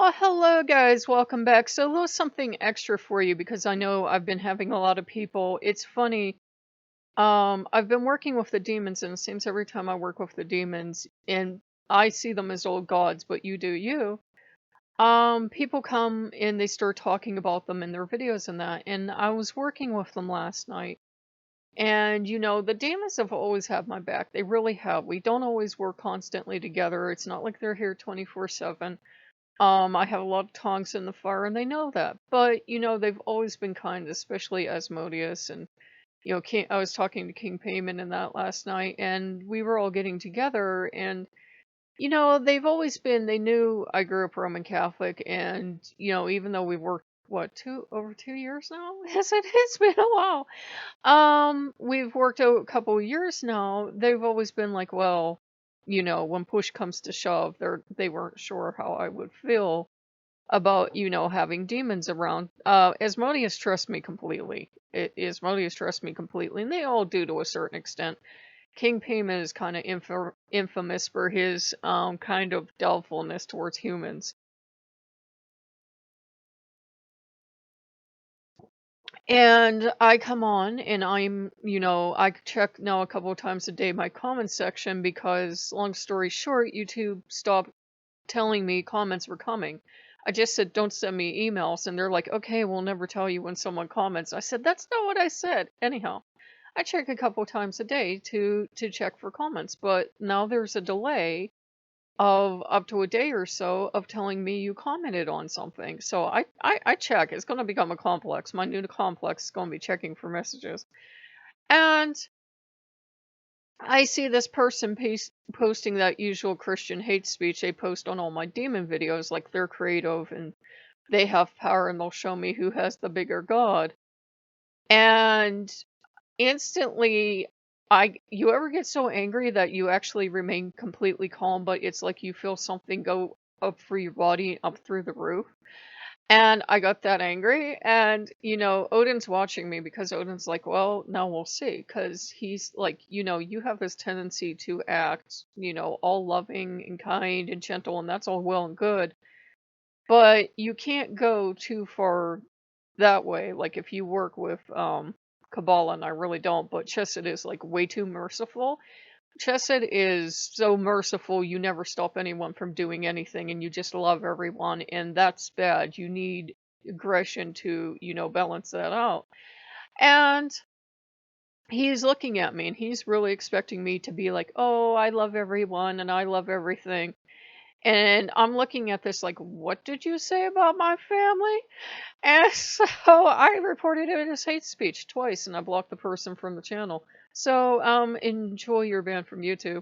Well, hello guys, welcome back. So, a little something extra for you because I know I've been having a lot of people. It's funny. I've been working with the demons, and it seems every time I work with the demons, and I see them as old gods, but you do you. People come and they start talking about them in their videos and that. And I was working with them last night, and the demons have always had my back. They really have. We don't always work constantly together. It's not like they're here 24/7. I have a lot of tongs in the fire, and they know that. But they've always been kind, especially Asmodeus and King. I was talking to King Payment in that last night, and we were all getting together, and they've always been. They knew I grew up Roman Catholic, and even though we've worked over 2 years now, yes, it's been a while. We've worked a couple of years now. They've always been like, well, when push comes to shove, they weren't sure how I would feel about, having demons around. Asmodeus trusts me completely. Asmodeus trusts me completely, and they all do to a certain extent. King Payment is kind of infamous for his kind of doubtfulness towards humans. And I come on and I check now a couple of times a day my comment section because, long story short, YouTube stopped telling me comments were coming. I just said, don't send me emails. And they're like, okay, we'll never tell you when someone comments. I said, that's not what I said. Anyhow, I check a couple of times a day to check for comments, but now there's a delay of up to a day or so of telling me you commented on something. So I check. It's going to become a complex. My new complex is going to be checking for messages. And I see this person posting that usual Christian hate speech they post on all my demon videos, like they're creative and they have power and they'll show me who has the bigger god. And instantly, you ever get so angry that you actually remain completely calm, but it's like you feel something go up through your body, up through the roof. And I got that angry, and Odin's watching me because Odin's like, well, now we'll see, because he's like, you have this tendency to act, all loving and kind and gentle, and that's all well and good, but you can't go too far that way. Like if you work with Kabbalah, and I really don't, but Chesed is like way too merciful. Chesed is so merciful, you never stop anyone from doing anything, and you just love everyone, and that's bad. You need aggression to, balance that out. And he's looking at me, and he's really expecting me to be like, oh, I love everyone, and I love everything. And I'm looking at this like, what did you say about my family? And so I reported it as hate speech twice, and I blocked the person from the channel. So enjoy your ban from YouTube.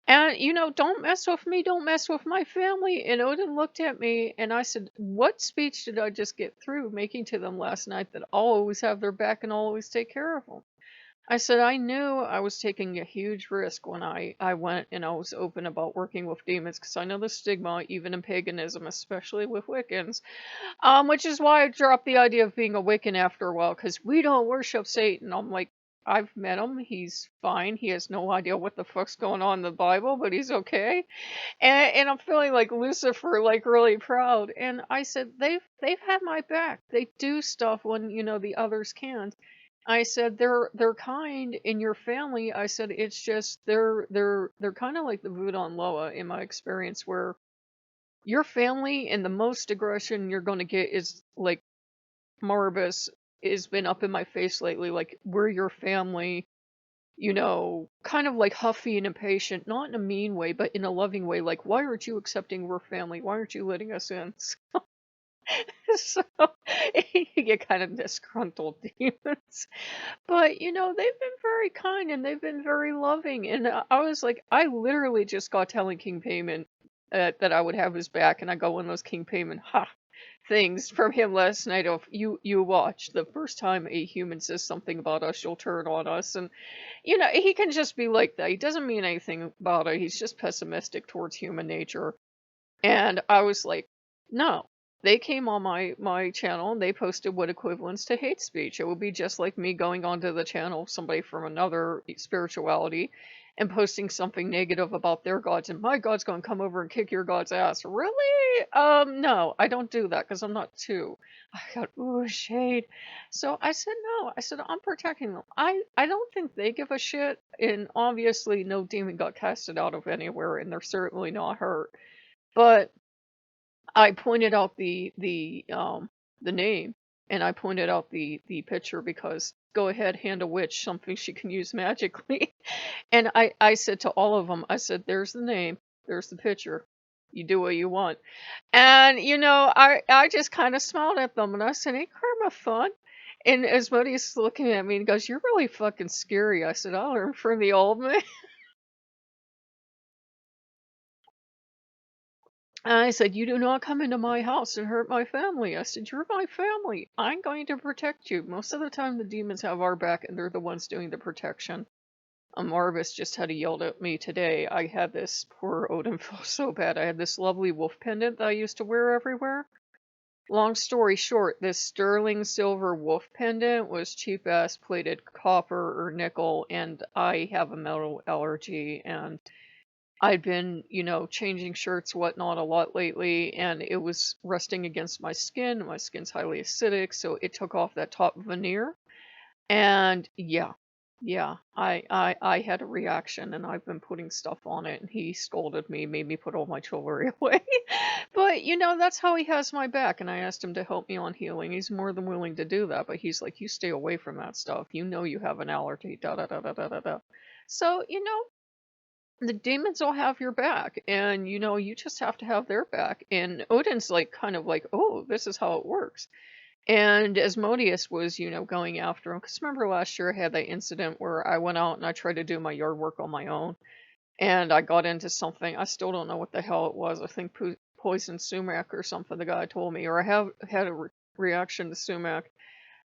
And don't mess with me, don't mess with my family. And Odin looked at me and I said, what speech did I just get through making to them last night that I'll always have their back and I'll always take care of them? I said I knew I was taking a huge risk when I went and I was open about working with demons, because I know the stigma, even in paganism, especially with Wiccans, which is why I dropped the idea of being a Wiccan after a while, because we don't worship Satan. I'm like, I've met him. He's fine. He has no idea what the fuck's going on in the Bible, but he's okay. And I'm feeling like Lucifer, like really proud. And I said, they've had my back. They do stuff when the others can't. I said they're kind in your family. I said it's just they're kind of like the Voodoo and Loa in my experience, where your family and the most aggression you're going to get is like Morbus has been up in my face lately. Like, we're your family, kind of like huffy and impatient, not in a mean way, but in a loving way. Like, why aren't you accepting we're family? Why aren't you letting us in? So you get kind of disgruntled demons. But, they've been very kind and they've been very loving. And I was like, I literally just got telling King Payment that I would have his back. And I got one of those King Payment things from him last night of, you watch. The first time a human says something about us, you'll turn on us. And, he can just be like that. He doesn't mean anything about it. He's just pessimistic towards human nature. And I was like, no. They came on my channel and they posted what equivalents to hate speech. It would be just like me going onto the channel of somebody from another spirituality and posting something negative about their gods, and my god's gonna come over and kick your god's ass. Really? No, I don't do that because I'm not two. I got, ooh, shade. So I said, no. I said, I'm protecting them. I don't think they give a shit, and obviously no demon got casted out of anywhere, and they're certainly not hurt. But I pointed out the name, and I pointed out the picture because go ahead, hand a witch something she can use magically. And I said to all of them, I said, there's the name, there's the picture. You do what you want. And I just kind of smiled at them and I said, ain't karma fun? And Asmodeus looking at me and goes, you're really fucking scary. I said, I learned from the old man. I said, you do not come into my house and hurt my family. I said, you're my family. I'm going to protect you. Most of the time, the demons have our back and they're the ones doing the protection. Marvis just had yelled at me today. I had this, poor Odin felt so bad. I had this lovely wolf pendant that I used to wear everywhere. Long story short, this sterling silver wolf pendant was cheap ass plated copper or nickel, and I have a metal allergy, and I'd been, changing shirts, whatnot, a lot lately, and it was rusting against my skin. My skin's highly acidic, so it took off that top veneer. And yeah, I had a reaction, and I've been putting stuff on it, and he scolded me, made me put all my jewelry away. But that's how he has my back, and I asked him to help me on healing. He's more than willing to do that, but he's like, you stay away from that stuff. You know you have an allergy, da da da da da da da. So, the demons will have your back, and you just have to have their back. And Odin's like, kind of like, oh, this is how it works. And Asmodeus was, going after him. Because remember last year I had that incident where I went out and I tried to do my yard work on my own. And I got into something. I still don't know what the hell it was. I think poison sumac or something, the guy told me. Or I have had a reaction to sumac.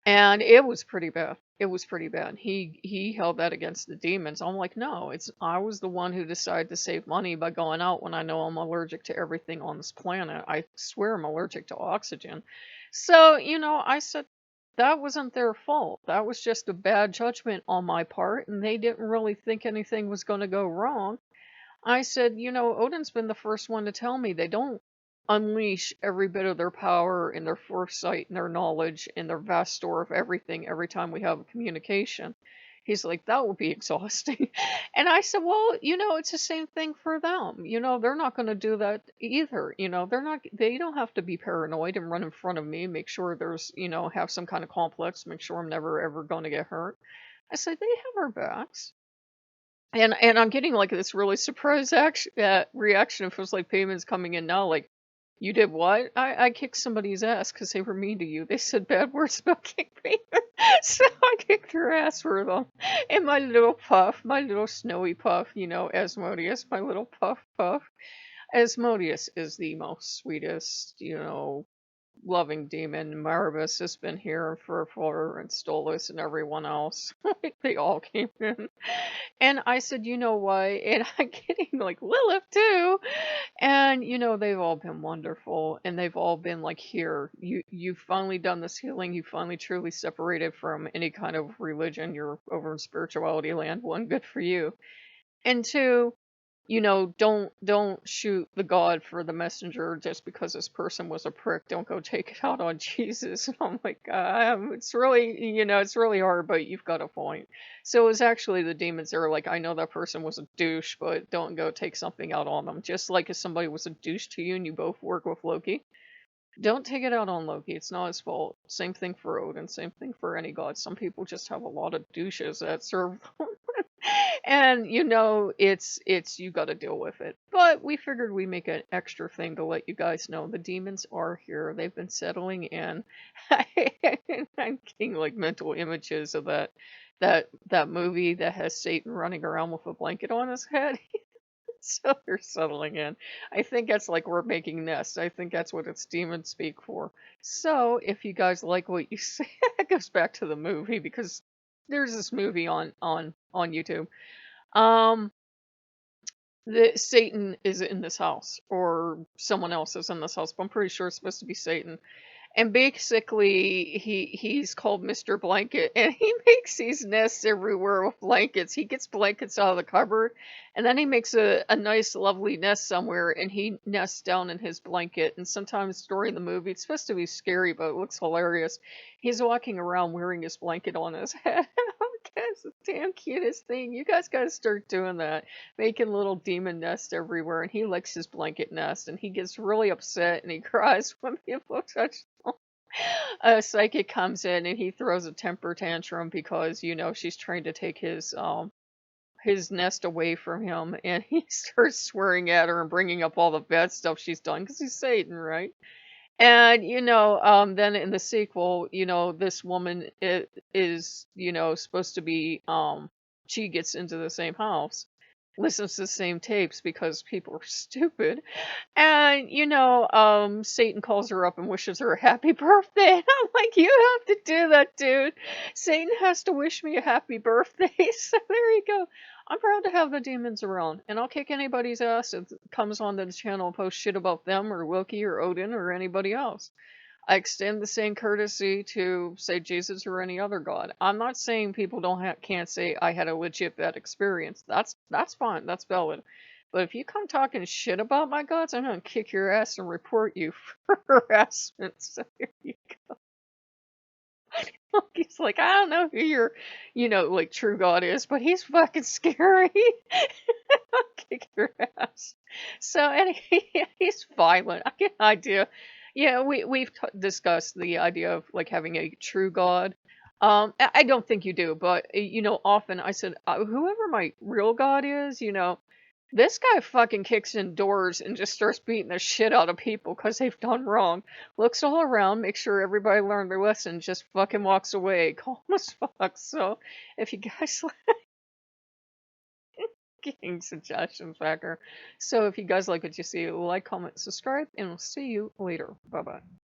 And it was pretty bad. It was pretty bad. He held that against the demons. I'm like, no, I was the one who decided to save money by going out when I know I'm allergic to everything on this planet. I swear I'm allergic to oxygen. So, I said that wasn't their fault. That was just a bad judgment on my part, and they didn't really think anything was going to go wrong. I said, Odin's been the first one to tell me they don't unleash every bit of their power and their foresight and their knowledge and their vast store of everything every time we have a communication. He's like, that would be exhausting. And I said, well, it's the same thing for them. They're not going to do that either. They don't have to be paranoid and run in front of me, make sure there's, have some kind of complex, make sure I'm never ever going to get hurt. I said, they have our backs. And I'm getting like this really surprised reaction. It feels like payment's coming in now. Like, you did what? I kicked somebody's ass because they were mean to you. They said bad words about King Payment, so I kicked her ass for them. And my little puff, my little snowy puff, Asmodeus, my little puff. Asmodeus is the most sweetest, loving demon. Marvis has been here for and Stolas and everyone else. Like, they all came in. And I said, you know what? And I'm getting like Lilith too. And they've all been wonderful. And they've all been like, here, you've finally done this healing. You finally truly separated from any kind of religion. You're over in spirituality land. One, good for you. And two, don't shoot the god for the messenger just because this person was a prick. Don't go take it out on Jesus. And I'm like, it's really, it's really hard, but you've got a point. So it was actually the demons that were like, I know that person was a douche, but don't go take something out on them. Just like if somebody was a douche to you and you both work with Loki, don't take it out on Loki. It's not his fault. Same thing for Odin. Same thing for any god. Some people just have a lot of douches that serve them. And it's you got to deal with it. But we figured we make an extra thing to let you guys know the demons are here. They've been settling in. I'm getting like mental images of that movie that has Satan running around with a blanket on his head. So they're settling in. I think that's like we're making nests. I think that's what it's demon speak for. So if you guys like what you see, it goes back to the movie because there's this movie on YouTube. The Satan is in this house, or someone else is in this house, but I'm pretty sure it's supposed to be Satan. And basically, he's called Mr. Blanket, and he makes these nests everywhere with blankets. He gets blankets out of the cupboard, and then he makes a nice, lovely nest somewhere, and he nests down in his blanket. And sometimes during the movie, it's supposed to be scary, but it looks hilarious. He's walking around wearing his blanket on his head. It's the damn cutest thing. You guys gotta start doing that, making little demon nests everywhere. And he likes his blanket nest, and he gets really upset and he cries when people touch. A psychic comes in and he throws a temper tantrum because, she's trying to take his nest away from him, and he starts swearing at her and bringing up all the bad stuff she's done because he's Satan, right? And then in the sequel, this woman is, supposed to be, she gets into the same house, listens to the same tapes because people are stupid, and, Satan calls her up and wishes her a happy birthday. And I'm like, you have to do that, dude. Satan has to wish me a happy birthday. So there you go. I'm proud to have the demons around. And I'll kick anybody's ass that comes onto the channel and posts shit about them or Loki or Odin or anybody else. I extend the same courtesy to, say, Jesus or any other god. I'm not saying people can't say I had a legit bad experience. That's fine. That's valid. But if you come talking shit about my gods, I'm gonna kick your ass and report you for harassment. So here you go. He's like, I don't know who your, like true god is, but he's fucking scary. I'll kick your ass. So anyway, he's violent. I get an idea. Yeah, we've discussed the idea of like having a true god. I don't think you do, but often I said, whoever my real god is, this guy fucking kicks in doors and just starts beating the shit out of people because they've done wrong. Looks all around, makes sure everybody learned their lesson, just fucking walks away, calm as fuck. So if you guys getting suggestions back her. So if you guys like what you see, like, comment, subscribe, and we'll see you later. Bye bye.